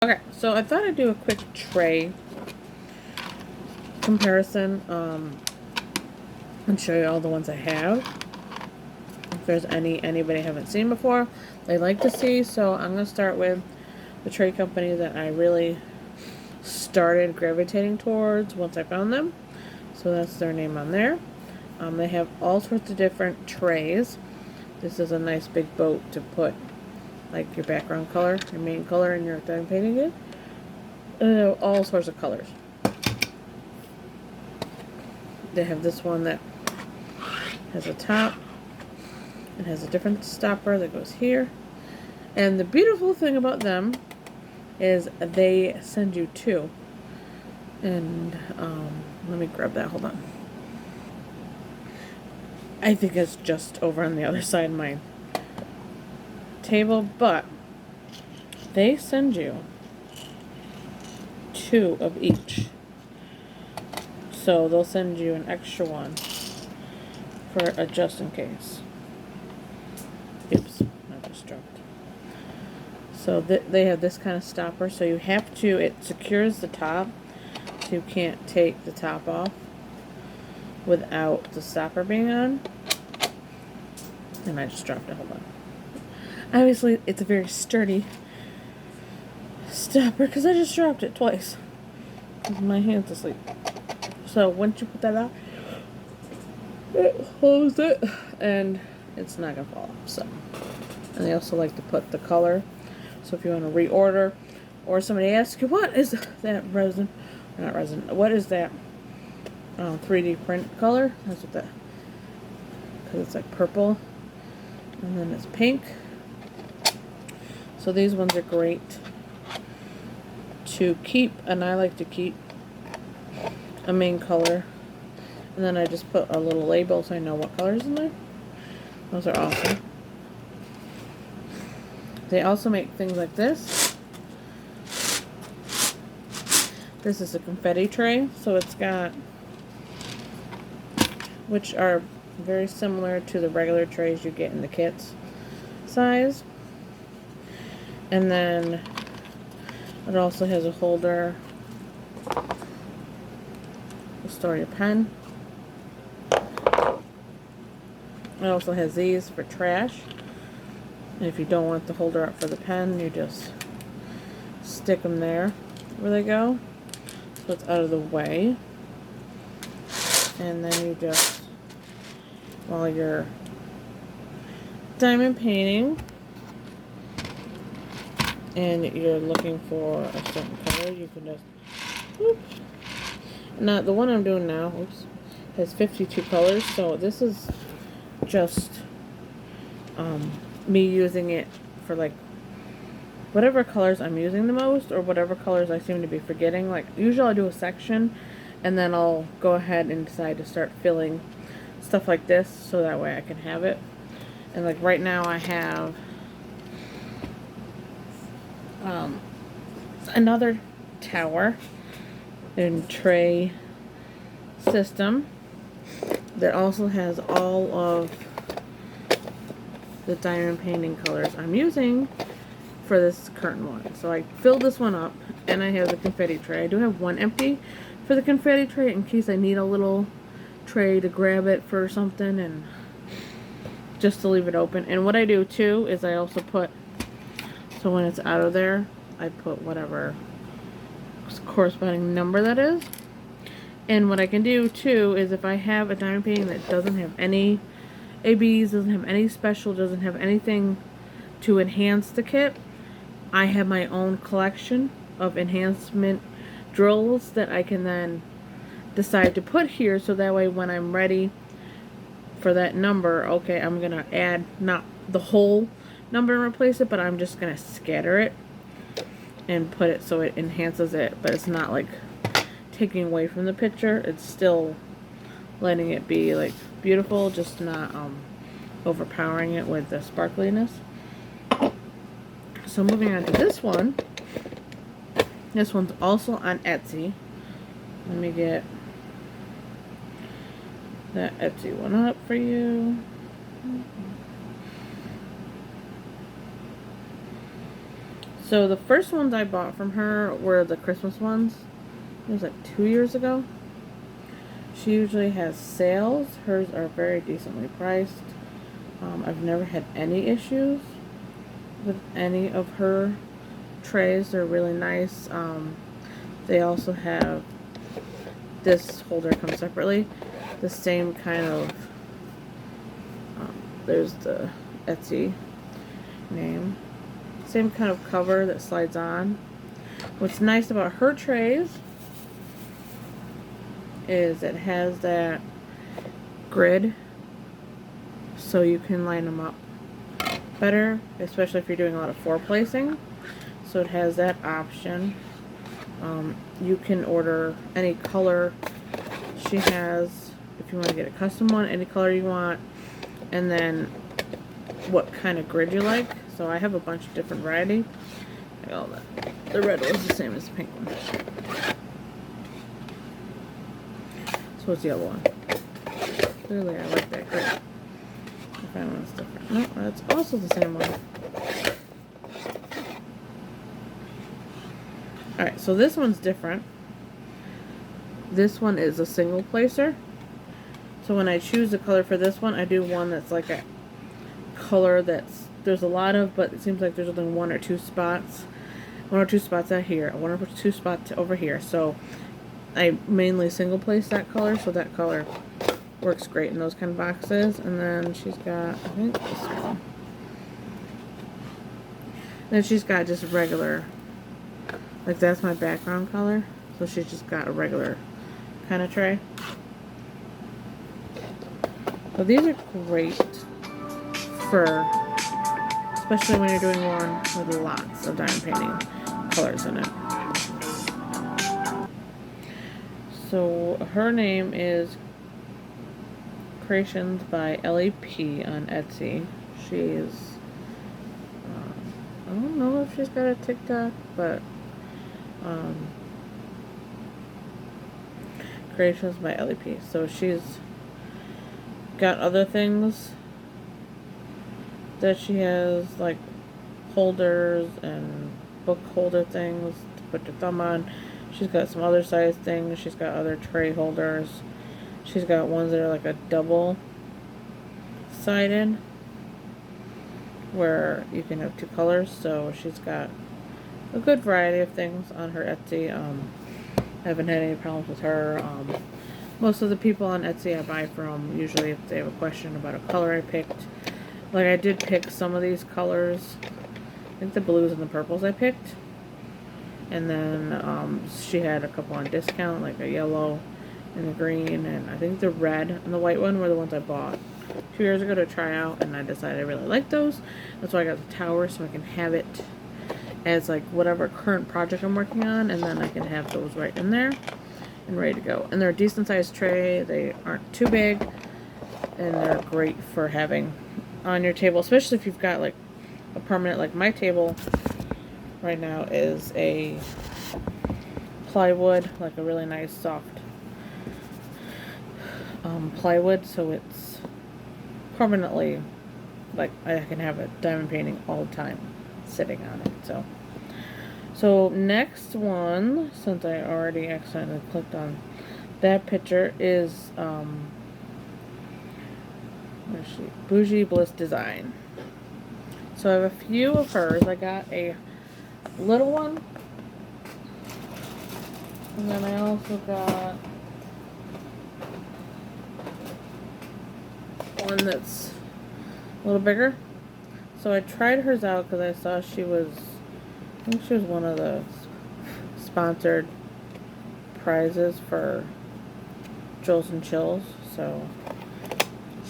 Okay, so I thought I'd do a quick tray comparison and show you all the ones I have. If there's anybody I haven't seen before, they'd like to see. So I'm going to start with the tray company that I really started gravitating towards once I found them. So that's their name on there. They have all sorts of different trays. This is a nice big boat to put like your background color, your main color, and your diamond painting in. All sorts of colors. They have this one that has a top. It has a different stopper that goes here. And the beautiful thing about them is they send you two. And let me grab that, hold on. I think it's just over on the other side of my table, but they send you two of each. So they'll send you an extra one for a just in case. Oops, I just dropped. So they have this kind of stopper, so you have to, it secures the top, so you can't take the top off without the stopper being on. And I just dropped it, hold on. Obviously, it's a very sturdy stopper because I just dropped it twice. My hand's asleep. So once you put that out, it holds it, and it's not gonna fall off. So, and they also like to put the color. So if you want to reorder, or somebody asks you, what is that resin? Not resin. What is that 3D print color? That's what that. Because it's like purple, and then it's pink. So these ones are great to keep, and I like to keep a main color, and then I just put a little label so I know what color's in there. Those are awesome. They also make things like this. This is a confetti tray, so it's got, which are very similar to the regular trays you get in the kits size. And then it also has a holder to store your pen. It also has these for trash. And if you don't want the holder up for the pen, you just stick them there where they go, so it's out of the way. And then you just, while you're diamond painting and you're looking for a certain color, you can just, whoop. Now the one I'm doing now, oops, has 52 colors, so this is just me using it for like whatever colors I'm using the most, or whatever colors I seem to be forgetting. Like usually I'll do a section and then I'll go ahead and decide to start filling stuff like this so that way I can have it. And like right now I have another tower and tray system that also has all of the diamond painting colors I'm using for this current one. So I filled this one up, and I have the confetti tray. I do have one empty for the confetti tray in case I need a little tray to grab it for something, and just to leave it open. And what I do too is I also put, so when it's out of there, I put whatever corresponding number that is. And what I can do too is if I have a diamond painting that doesn't have any ABs, doesn't have any special, doesn't have anything to enhance the kit, I have my own collection of enhancement drills that I can then decide to put here, so that way when I'm ready for that number, okay, I'm gonna add not the whole number and replace it, but I'm just gonna scatter it and put it so it enhances it, but it's not like taking away from the picture. It's still letting it be like beautiful, just not overpowering it with the sparkliness. So moving on to this one. This one's also on Etsy. Let me get that Etsy one up for you. So the first ones I bought from her were the Christmas ones. It was like 2 years ago. She usually has sales. Hers are very decently priced. I've never had any issues with any of her trays. They're really nice. They also have, this holder comes separately, the same kind of, there's the Etsy name, same kind of cover that slides on. What's nice about her trays is it has that grid so you can line them up better, especially if you're doing a lot of floor placing. So it has that option. You can order any color she has if you want to get a custom one, any color you want, and then what kind of grid you like. So I have a bunch of different variety. Oh, the red one's the same as the pink one. So what's the other one? Clearly I like that grid. I find one that's different. No, that's also the same one. Alright, so this one's different. This one is a single placer. So when I choose the color for this one, I do one that's like a color that's, there's a lot of, but it seems like there's only 1 or 2 spots. 1 or 2 spots out here, 1 or 2 spots over here. So I mainly single place that color, so that color works great in those kind of boxes. And then she's got, I think this one. Then she's got just regular, like that's my background color. So she's just got a regular kind of tray. So these are great for, especially when you're doing one with lots of diamond painting colors in it. So her name is creationsbyEllieP on Etsy. She's, I don't know if she's got a TikTok, but creationsbyEllieP. So she's got other things that she has, like holders and book holder things to put your thumb on. She's got some other size things. She's got other tray holders. She's got ones that are like a double sided where you can have 2 colors. So she's got a good variety of things on her Etsy. I haven't had any problems with her. Most of the people on Etsy I buy from, usually if they have a question about a color I picked. Like I did pick some of these colors. I think the blues and the purples I picked. And then she had a couple on discount, like a yellow and a green, and I think the red and the white one were the ones I bought 2 years ago to try out, and I decided I really like those. That's why I got the tower, so I can have it as like whatever current project I'm working on, and then I can have those right in there and ready to go. And they're a decent sized tray. They aren't too big, and they're great for having on your table, especially if you've got like a permanent, like my table right now is a plywood, like a really nice soft plywood, so it's permanently, like I can have a diamond painting all the time sitting on it. So next one, since I already accidentally clicked on that picture, is where's she? bijoublissdesign. So I have a few of hers. I got a little one, and then I also got one that's a little bigger. So I tried hers out because I saw she was, I think she was one of the sponsored prizes for Jewels and Chills. So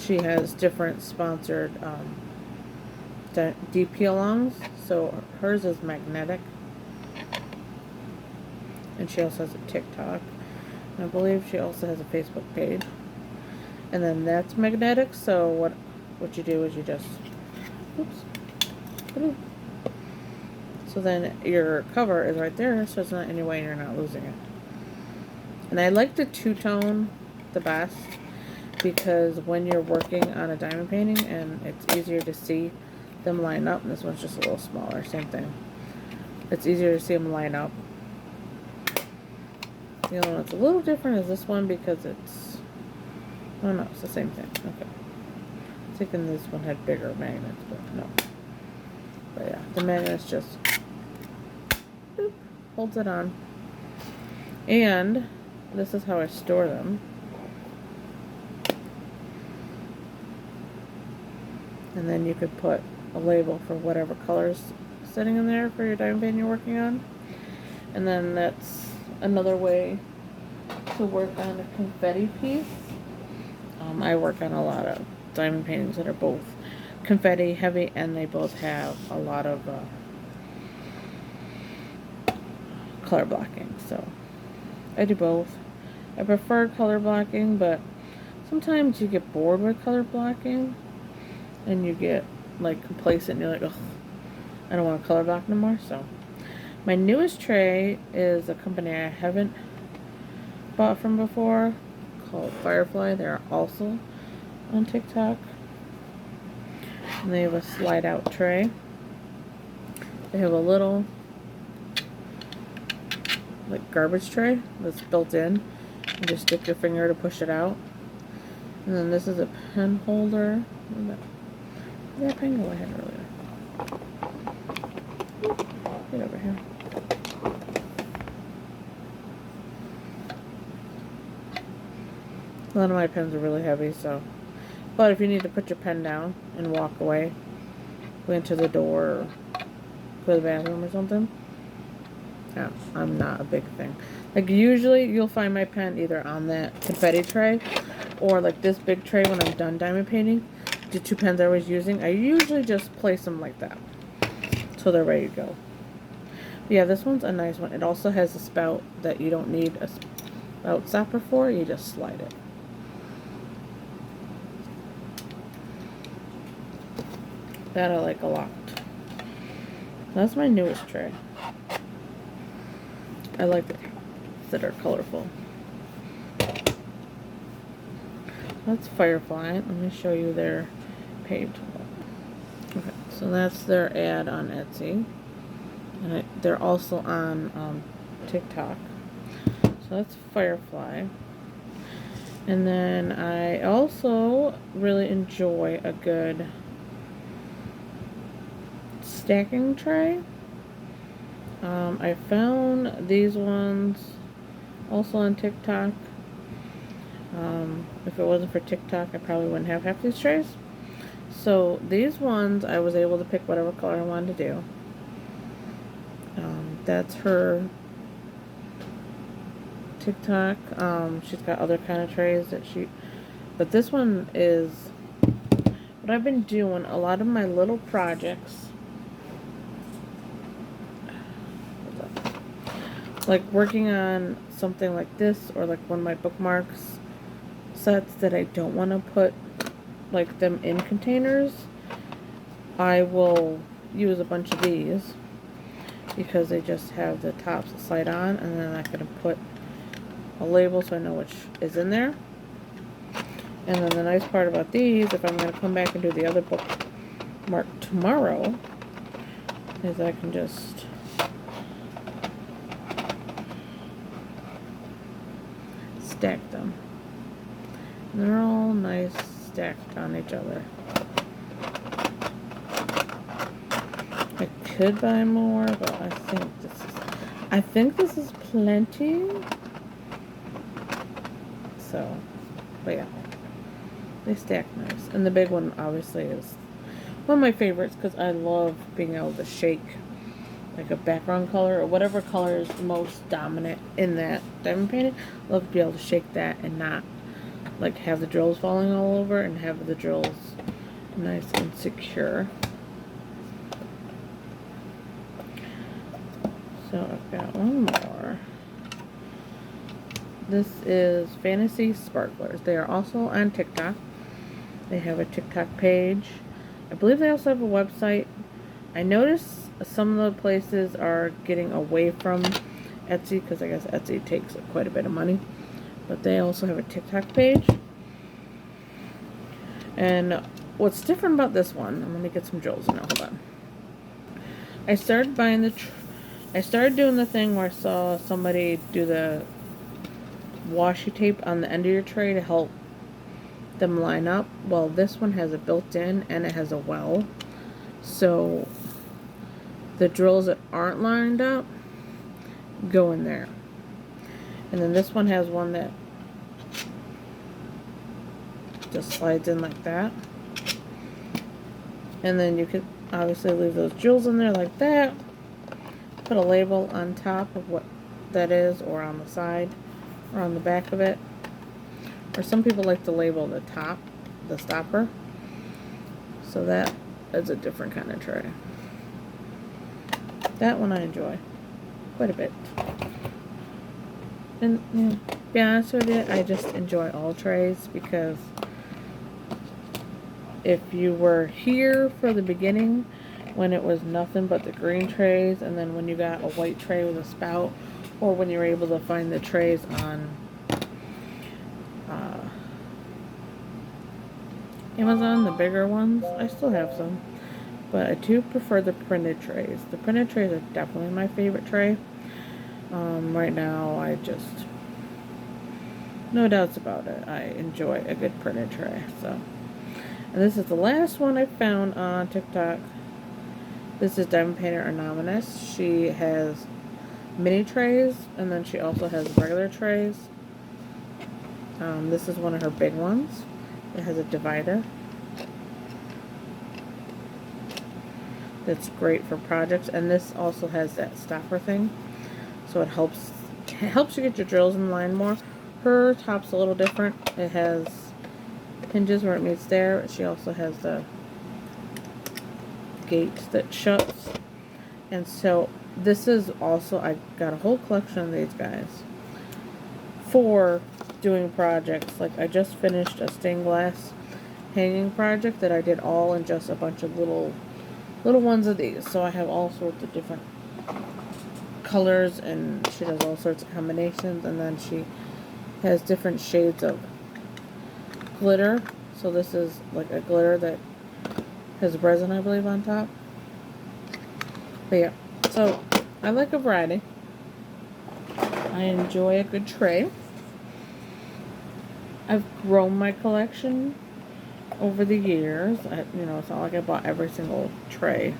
she has different sponsored DP alongs. So hers is magnetic, and she also has a TikTok, and I believe she also has a Facebook page, and then that's magnetic. So what you do is you just, oops, so then your cover is right there, so it's not in your way and you're not losing it. And I like the two-tone the best, because when you're working on a diamond painting and it's easier to see them line up, and this one's just a little smaller, same thing It's easier to see them line up. The other one that's a little different is this one because it's, oh no, it's the same thing. Okay. I was thinking this one had bigger magnets, but no. But yeah, the magnets just boop, holds it on. And this is how I store them. And then you could put a label for whatever color's sitting in there for your diamond painting you're working on. And then that's another way to work on a confetti piece. I work on a lot of diamond paintings that are both confetti heavy, and they both have a lot of color blocking. So I do both. I prefer color blocking, but sometimes you get bored with color blocking and you get like complacent and you're like, oh, I don't want to color block no more. So my newest tray is a company I haven't bought from before called Firefly. They're also on TikTok. And they have a slide out tray. They have a little like garbage tray that's built in. You just stick your finger to push it out. And then this is a pen holder. Where'd that pen go ahead earlier? Get over here. A lot of my pens are really heavy, so. But if you need to put your pen down and walk away, go into the door or go to the bathroom or something, yeah, I'm not a big thing. Like usually you'll find my pen either on that confetti tray or like this big tray when I'm done diamond painting. The two pens I was using, I usually just place them like that so they're ready to go. But yeah, this one's a nice one. It also has a spout that you don't need a spout stopper for. You just slide it. That I like a lot. That's my newest tray. I like the that are colorful. That's Firefly. Let me show you their page. Okay, so that's their ad on Etsy. And they're also on TikTok. So that's Firefly. And then I also really enjoy a good stacking tray. I found these ones also on TikTok. If it wasn't for TikTok, I probably wouldn't have half these trays. So these ones, I was able to pick whatever color I wanted to do. That's her TikTok. She's got other kind of trays that but this one is what I've been doing. A lot of my little projects, like working on something like this, or like one of my bookmarks sets that I don't want to put like them in containers, I will use a bunch of these because they just have the tops that slide on, and then I can put a label so I know which is in there. And then the nice part about these, if I'm going to come back and do the other bookmark tomorrow, is I can just stack them. And they're all nice stacked on each other. I could buy more, but I think this is plenty. So, but yeah, they stack nice. And the big one obviously is one of my favorites because I love being able to shake like a background color or whatever color is most dominant in that diamond painting. I love to be able to shake that and not like have the drills falling all over, and have the drills nice and secure. So I've got one more. This is fantasysparkills. They are also on TikTok. They have a TikTok page. I believe they also have a website. I noticed some of the places are getting away from Etsy because I guess Etsy takes quite a bit of money. But they also have a TikTok page. And what's different about this one, I'm going to get some jewels now, hold on. I started buying the I started doing the thing where I saw somebody do the washi tape on the end of your tray to help them line up. Well, this one has a built-in and it has a well. So the drills that aren't lined up go in there. And then this one has one that just slides in like that. And then you could obviously leave those jewels in there like that. Put a label on top of what that is, or on the side, or on the back of it. Or some people like to label the top, the stopper. So that is a different kind of tray. That one I enjoy quite a bit. And yeah, to be honest with you, I just enjoy all trays, because if you were here for the beginning when it was nothing but the green trays, and then when you got a white tray with a spout, or when you were able to find the trays on Amazon, the bigger ones, I still have some, but I do prefer the printed trays. The printed trays are definitely my favorite tray. Right now, I just, no doubts about it, I enjoy a good printed tray. So, and this is the last one I found on TikTok. This is Diamond Painter Anonymous. She has mini trays, and then she also has regular trays. This is one of her big ones. It has a divider. That's great for projects, and this also has that stopper thing, so it helps you get your drills in line more. Her top's a little different. It has hinges where it meets there. She also has the gate that shuts, and so this is also, I got a whole collection of these guys for doing projects. Like, I just finished a stained glass hanging project that I did all in just a bunch of little ones of these. So I have all sorts of different colors, and she does all sorts of combinations, and then she has different shades of glitter. So this is like a glitter that has resin, I believe, on top. But yeah, so I like a variety. I enjoy a good tray. I've grown my collection over the years. You know, it's not like I bought every single tray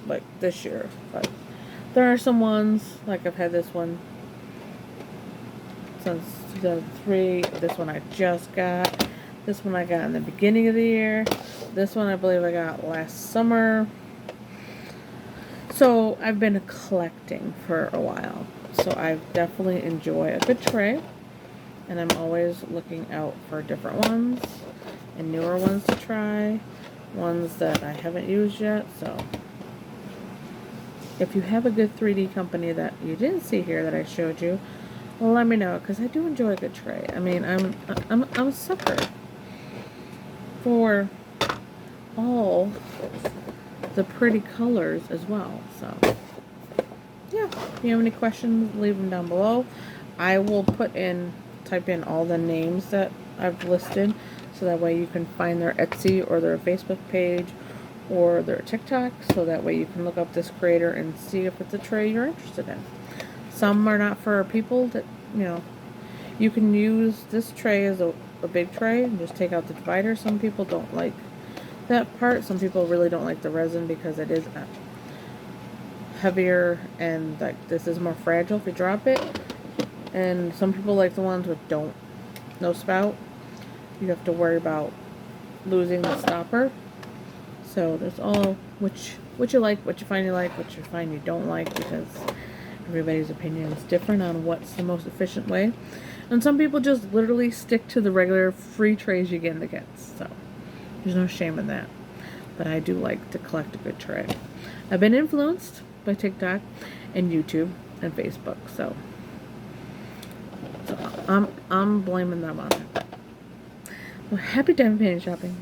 like this year, but there are some ones, like I've had this one since 2003. This one I just got. This one I got in the beginning of the year. This one I believe I got last summer. So I've been collecting for a while. So I definitely enjoy a good tray. And I'm always looking out for different ones and newer ones to try. Ones that I haven't used yet. So if you have a good 3D company that you didn't see here that I showed you, well, let me know, because I do enjoy a good tray. I mean, I'm a sucker for all the pretty colors as well. So yeah, if you have any questions, leave them down below. I will type in all the names that I've listed, so that way you can find their Etsy or their Facebook page or their TikTok, so that way you can look up this creator and see if it's a tray you're interested in. Some are not for people that, you know, you can use this tray as a big tray and just take out the divider. Some people don't like that part. Some people really don't like the resin because it is heavier, and like this is more fragile if you drop it. And some people like the ones with no spout. You have to worry about losing the stopper. So there's all what you like, what you find you like, what you find you don't like, because everybody's opinion is different on what's the most efficient way. And some people just literally stick to the regular free trays you get in the kits. So there's no shame in that. But I do like to collect a good tray. I've been influenced by TikTok and YouTube and Facebook, so I'm blaming them on it. Well, happy diamond painting shopping.